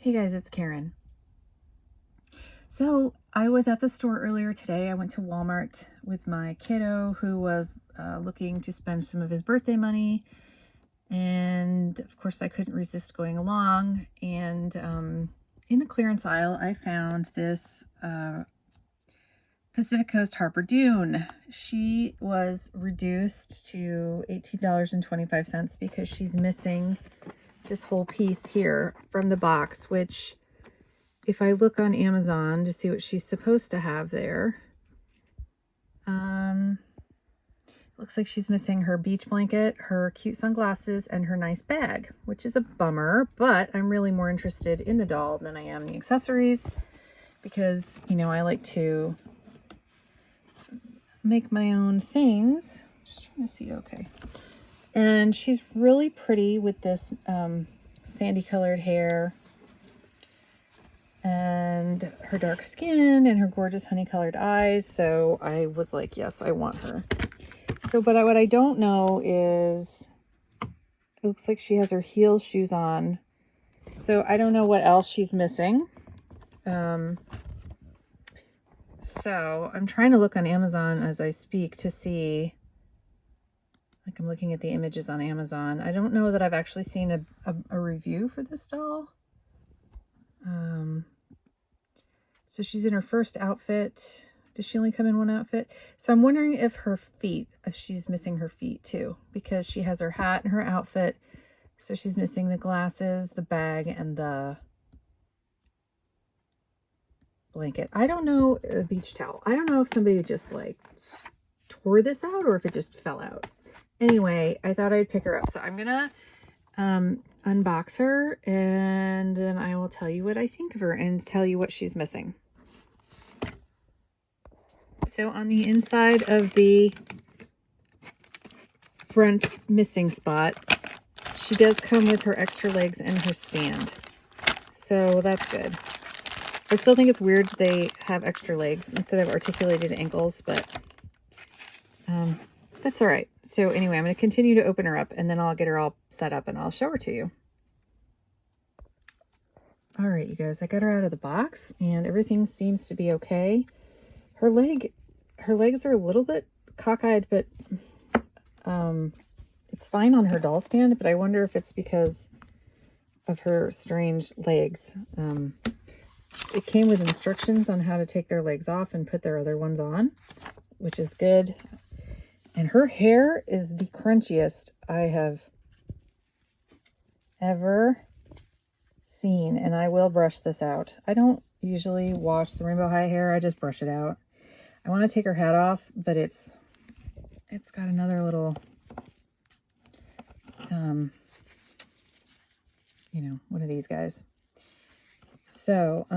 Hey guys, it's Karen. So I was at the store earlier today. I went to Walmart with my kiddo who was looking to spend some of his birthday money. And of course I couldn't resist going along. And in the clearance aisle, I found this Pacific Coast Harper Dune. She was reduced to $18.25 because she's missing this whole piece here from the box, which if I look on Amazon to see what she's supposed to have there, looks like she's missing her beach blanket, her cute sunglasses, and her nice bag, which is a bummer, but I'm really more interested in the doll than I am the accessories because, you know, I like to make my own things. Just trying to see, okay. And she's really pretty with this sandy colored hair and her dark skin and her gorgeous honey colored eyes. So I was like, yes, I want her. So, but what I don't know is, it looks like she has her heel shoes on. So I don't know what else she's missing. So I'm trying to look on Amazon as I speak to see, like I'm looking at the images on Amazon. I don't know that I've actually seen a review for this doll. So she's in her first outfit. Does she only come in one outfit? So I'm wondering if her feet, if she's missing her feet too, because she has her hat and her outfit. So she's missing the glasses, the bag, and the blanket. I don't know, a beach towel. I don't know if somebody just like tore this out or if it just fell out. Anyway, I thought I'd pick her up. So I'm gonna unbox her and then I will tell you what I think of her and tell you what she's missing. So on the inside of the front missing spot, she does come with her extra legs and her stand. So that's good. I still think it's weird they have extra legs instead of articulated ankles, but that's all right. So anyway, I'm going to continue to open her up and then I'll get her all set up and I'll show her to you. All right, you guys, I got her out of the box and everything seems to be okay. Her legs are a little bit cockeyed, but it's fine on her doll stand, but I wonder if it's because of her strange legs. It came with instructions on how to take their legs off and put their other ones on, which is good. And her hair is the crunchiest I have ever seen, and I will brush this out. I don't usually wash the rainbow high hair, I just brush it out. I want to take her hat off, but it's got another little, you know, one of these guys. So,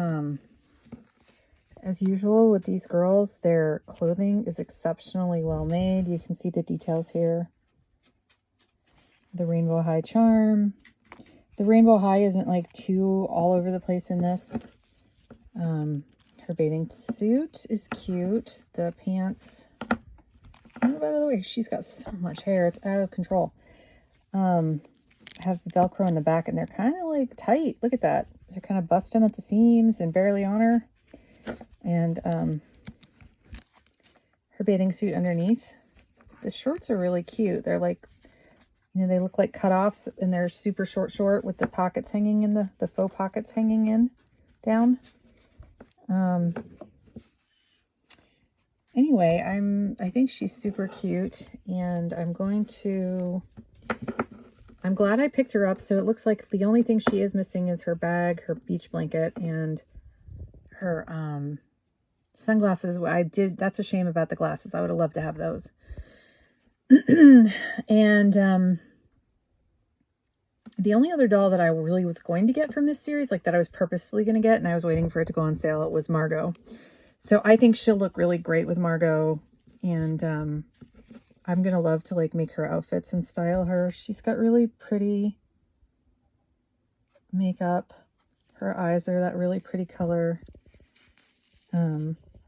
as usual with these girls, their clothing is exceptionally well made. You can see the details here. The rainbow high charm. The rainbow high isn't like too all over the place in this. Her bathing suit is cute. The pants, move out of the way. She's got so much hair. It's out of control. Have the Velcro in the back and they're kind of like tight. Look at that. They're kind of busting at the seams and barely on her. And her bathing suit underneath. The shorts are really cute. They're like, you know, they look like cutoffs and they're super short with the pockets hanging in the faux pockets hanging in down. Anyway, I think she's super cute and I'm glad I picked her up. So it looks like the only thing she is missing is her bag, her beach blanket, and her sunglasses. That's a shame about the glasses. I would have loved to have those. And the only other doll that I really was going to get from this series, like that I was purposely going to get and I was waiting for it to go on sale, it was Margot. So I think she'll look really great with Margot, and I'm going to love to like make her outfits and style her. She's got really pretty makeup. Her eyes are that really pretty color.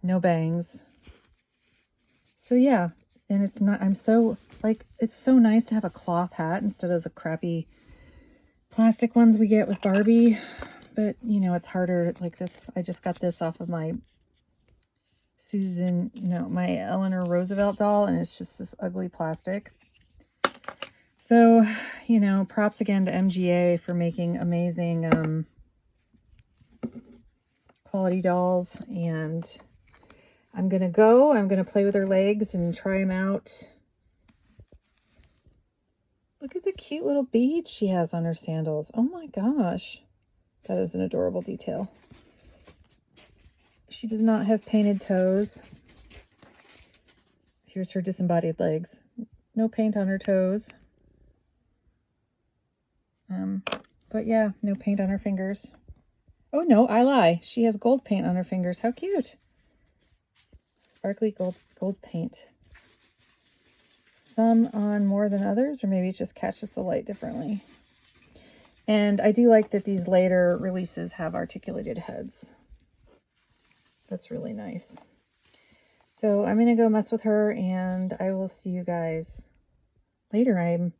No bangs. So yeah, and it's not, I'm so like, it's so nice to have a cloth hat instead of the crappy plastic ones we get with Barbie. But, you know, it's harder like this. I just got this off of my my Eleanor Roosevelt doll, and it's just this ugly plastic. So, you know, props again to MGA for making amazing quality dolls. And I'm going to play with her legs and try them out. Look at the cute little beads she has on her sandals. Oh my gosh. That is an adorable detail. She does not have painted toes. Here's her disembodied legs. No paint on her toes. But yeah, no paint on her fingers. Oh no, I lie. She has gold paint on her fingers. How cute. Sparkly gold paint. Some on more than others, or maybe it just catches the light differently. And I do like that these later releases have articulated heads. That's really nice. So I'm going to go mess with her, and I will see you guys later. I'm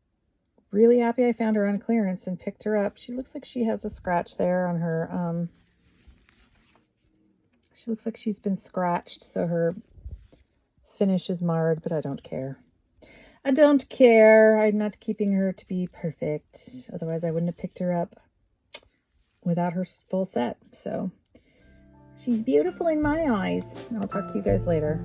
really happy I found her on clearance and picked her up. She looks like she has a scratch there on her, she looks like she's been scratched, so her finish is marred, but I don't care. I don't care. I'm not keeping her to be perfect. Otherwise, I wouldn't have picked her up without her full set. So she's beautiful in my eyes. I'll talk to you guys later.